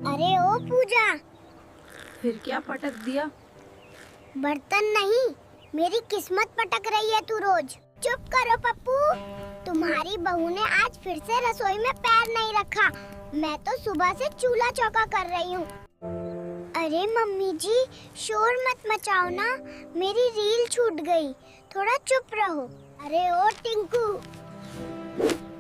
अरे ओ पूजा, फिर क्या पटक दिया? बर्तन नहीं, मेरी किस्मत पटक रही है तू रोज। चुप करो पप्पू, तुम्हारी बहू ने आज फिर से रसोई में पैर नहीं रखा। मैं तो सुबह से चूल्हा चौका कर रही हूँ। अरे मम्मी जी, शोर मत मचाओ ना, मेरी रील छूट गई। थोड़ा चुप रहो। अरे ओ टिंकू,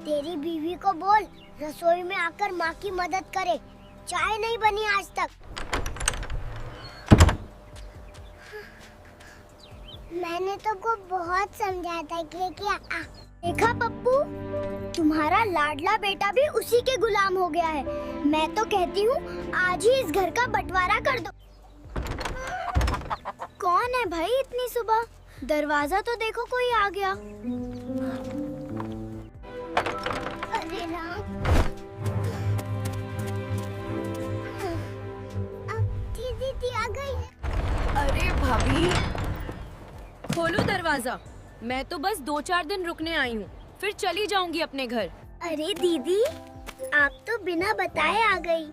तेरी बीवी को बोल रसोई में आकर माँ की मदद करे। चाय नहीं बनी आज तक। मैंने तुमको बहुत समझाया था कि क्या देखा पप्पू, तुम्हारा लाडला बेटा भी उसी के गुलाम हो गया है। मैं तो कहती हूँ आज ही इस घर का बंटवारा कर दो। कौन है भाई इतनी सुबह? दरवाजा तो देखो, कोई आ गया। अरे राम, दीदी आ गई। अरे भाभी, खोलो दरवाजा। मैं तो बस 2-4 दिन रुकने आई हूँ, फिर चली जाऊंगी अपने घर। अरे दीदी, आप तो बिना बताए आ गई।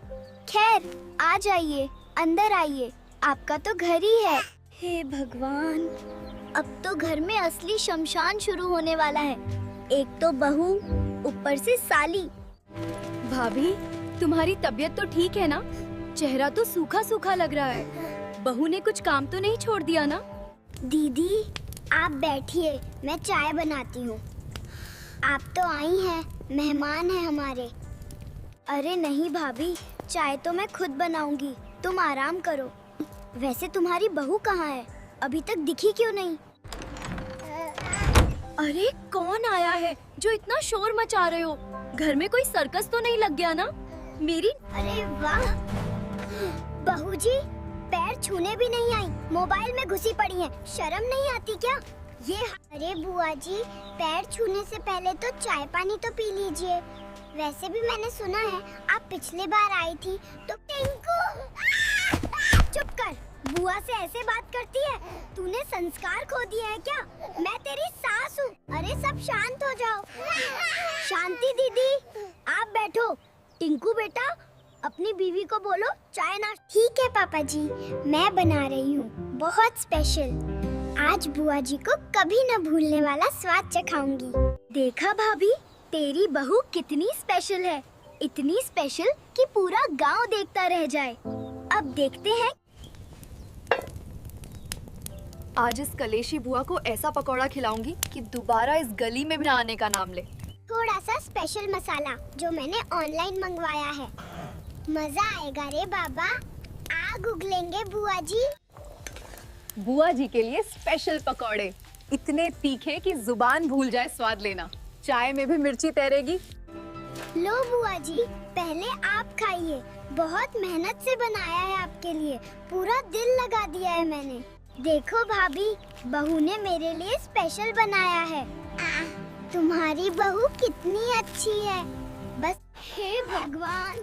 खैर, आ जाइए, अंदर आइए, आपका तो घर ही है। हे भगवान, अब तो घर में असली शमशान शुरू होने वाला है। एक तो बहू, ऊपर से साली। भाभी, तुम्हारी तबीयत तो ठीक है ना? चेहरा तो सूखा सूखा लग रहा है। बहू ने कुछ काम तो नहीं छोड़ दिया ना? दीदी, आप बैठिए, मैं चाय बनाती हूँ। आप तो आई हैं, मेहमान हैं हमारे। अरे नहीं भाभी, चाय तो मैं खुद बनाऊंगी, तुम आराम करो। वैसे तुम्हारी बहू कहाँ है? अभी तक दिखी क्यों नहीं? अरे कौन आया है जो इतना शोर मचा रहे हो? घर में कोई सर्कस तो नहीं लग गया ना? मेरी अरे वाह, बहू जी पैर छूने भी नहीं आई, मोबाइल में घुसी पड़ी हैं। शर्म नहीं आती क्या? ये अरे बुआ जी, पैर छूने से पहले तो चाय पानी तो पी लीजिए। वैसे भी मैंने सुना है आप पिछले बार आई थी तो। टिंकू, चुप कर, बुआ से ऐसे बात करती है? तूने संस्कार खो दिए हैं क्या? मैं तेरी सास हूँ। अरे सब शांत हो जाओ। शांति दीदी, आप बैठो। टिंकू बेटा, अपनी बीवी को बोलो चाय ना। ठीक है पापा जी, मैं बना रही हूँ, बहुत स्पेशल। आज बुआ जी को कभी न भूलने वाला स्वाद चखाऊंगी। देखा भाभी, तेरी बहू कितनी स्पेशल है। इतनी स्पेशल कि पूरा गांव देखता रह जाए। अब देखते हैं। आज इस कलेशी बुआ को ऐसा पकौड़ा खिलाऊंगी कि दोबारा इस गली में भी ना आने का नाम ले। थोड़ा सा स्पेशल मसाला जो मैंने ऑनलाइन मंगवाया है। मजा आएगा रे बाबा। आग उगलेंगे बुआ जी। बुआ जी के लिए स्पेशल पकौड़े, इतने तीखे कि जुबान भूल जाए स्वाद लेना। चाय में भी मिर्ची तैरेगी। लो बुआ जी, पहले आप खाइए। बहुत मेहनत से बनाया है आपके लिए, पूरा दिल लगा दिया है मैंने। देखो भाभी, बहू ने मेरे लिए स्पेशल बनाया है। तुम्हारी बहू कितनी अच्छी है। बस हे भगवान,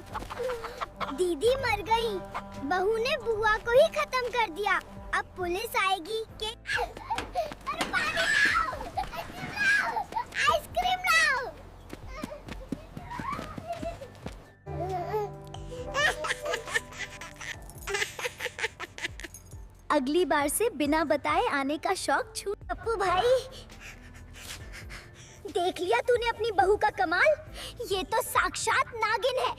दीदी मर गई। बहू ने बुआ को ही खत्म कर दिया। अब पुलिस आएगी कि अरे पानी लाओ, आइसक्रीम लाओ। अगली बार से बिना बताए आने का शौक छूट। पप्पू भाई, देख लिया तूने अपनी बहू का कमाल? ये तो साक्षात नागिन है।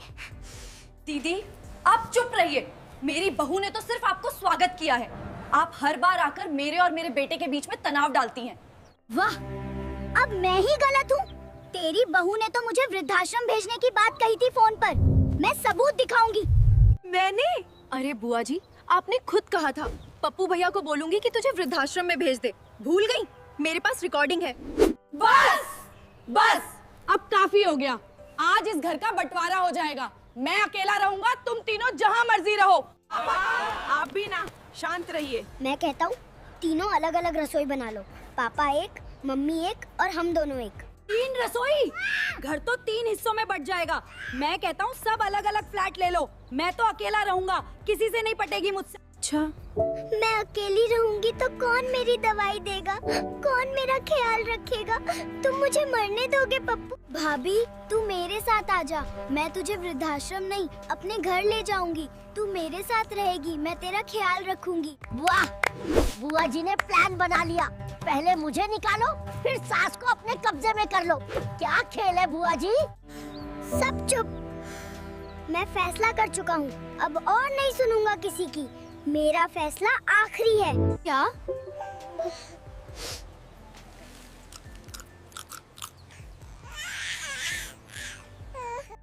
दीदी, आप चुप रहिए। मेरी बहू ने तो सिर्फ आपको स्वागत किया है। आप हर बार आकर मेरे और मेरे बेटे के बीच में तनाव डालती हैं। वाह, अब मैं ही गलत हूँ। तेरी बहू ने तो मुझे वृद्धाश्रम भेजने की बात कही थी फोन पर। मैं सबूत दिखाऊंगी। मैंने? अरे बुआ जी, आपने खुद कहा था पप्पू भैया को बोलूंगी कि तुझे वृद्धाश्रम में भेज दे। भूल गई? मेरे पास रिकॉर्डिंग है। बस, अब काफी हो गया। आज इस घर का बंटवारा हो जाएगा। मैं अकेला रहूंगा, तुम तीनों जहाँ मर्जी रहो। आप भी ना, शांत रहिए। मैं कहता हूँ तीनों अलग अलग रसोई बना लो। पापा एक, मम्मी एक और हम दोनों एक। 3 रसोई? घर तो 3 हिस्सों में बट जाएगा। मैं कहता हूँ सब अलग अलग फ्लैट ले लो। मैं तो अकेला रहूंगा, किसी से नहीं पटेगी मुझसे। अच्छा, मैं अकेली रहूंगी तो कौन मेरी दवाई देगा, कौन मेरा ख्याल रखेगा? तुम मुझे मरने दोगे पप्पू? भाभी तू मेरे साथ आ जा, मैं तुझे वृद्धाश्रम नहीं अपने घर ले जाऊंगी। तू मेरे साथ रहेगी, मैं तेरा ख्याल रखूंगी। वाह, बुआ जी ने प्लान बना लिया। पहले मुझे निकालो, फिर सास को अपने कब्जे में कर लो। क्या खेल है बुआ जी? सब चुप, मैं फैसला कर चुका हूँ, अब और नहीं सुनूंगा किसी की। मेरा फैसला आखिरी है। क्या?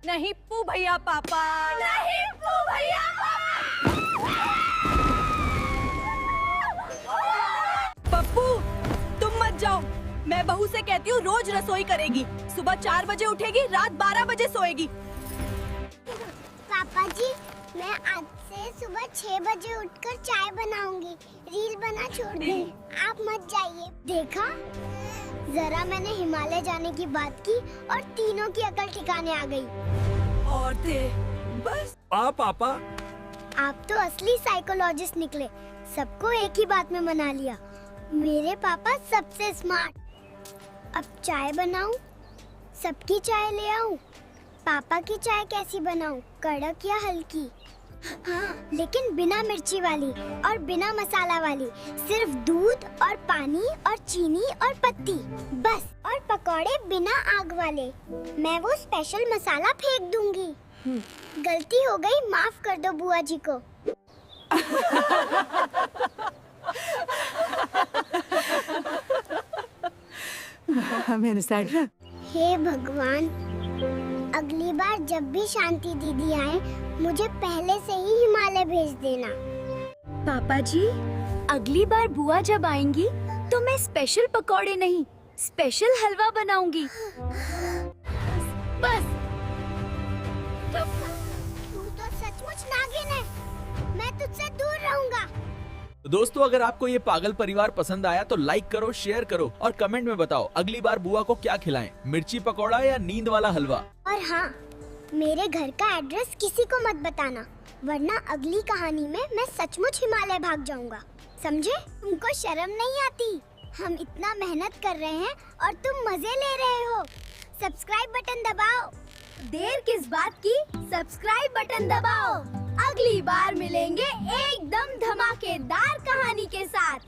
नहीं पू भैया पापा, नहीं पू भैया पप्पू, तुम मत जाओ। मैं बहू से कहती हूँ रोज रसोई करेगी, सुबह 4 बजे उठेगी, रात 12 बजे सोएगी। पापा जी, मैं आज से सुबह 6 बजे उठकर चाय बनाऊंगी, रील बना छोड़ दूंगी। आप मत जाइए। देखा, जरा मैंने हिमालय जाने की बात की और तीनों की अकल ठिकाने आ गई। औरतें बस। पापा, आप तो असली साइकोलॉजिस्ट निकले, सबको एक ही बात में मना लिया। मेरे पापा सबसे स्मार्ट। अब चाय बनाऊं, सबकी चाय ले आऊं? पापा की चाय कैसी बनाऊं, कड़क या हल्की? हाँ, लेकिन बिना मिर्ची वाली और बिना मसाला वाली, सिर्फ दूध और पानी और चीनी और पत्ती बस। और पकौड़े बिना आग वाले। मैं वो स्पेशल मसाला फेंक दूंगी। गलती हो गई, माफ कर दो बुआ जी को। हे भगवान, अगली बार जब भी शांति दीदी आए, मुझे पहले से ही हिमालय भेज देना। पापा जी, अगली बार बुआ जब आएंगी तो मैं स्पेशल पकौड़े नहीं, स्पेशल हलवा बनाऊंगी। बस। तू तो सचमुच नागिन है। मैं तुझसे दूर रहूंगा। तो दोस्तों, अगर आपको ये पागल परिवार पसंद आया तो लाइक करो, शेयर करो और कमेंट में बताओ अगली बार बुआ को क्या खिलाएं, मिर्ची पकौड़ा या नींद वाला हलवा। और हाँ, मेरे घर का एड्रेस किसी को मत बताना, वरना अगली कहानी में मैं सचमुच हिमालय भाग जाऊंगा। समझे? तुमको शर्म नहीं आती? हम इतना मेहनत कर रहे हैं और तुम मजे ले रहे हो। सब्सक्राइब बटन दबाओ। देर किस बात की, सब्सक्राइब बटन दबाओ। अगली बार मिलेंगे एकदम धमाकेदार कहानी के साथ।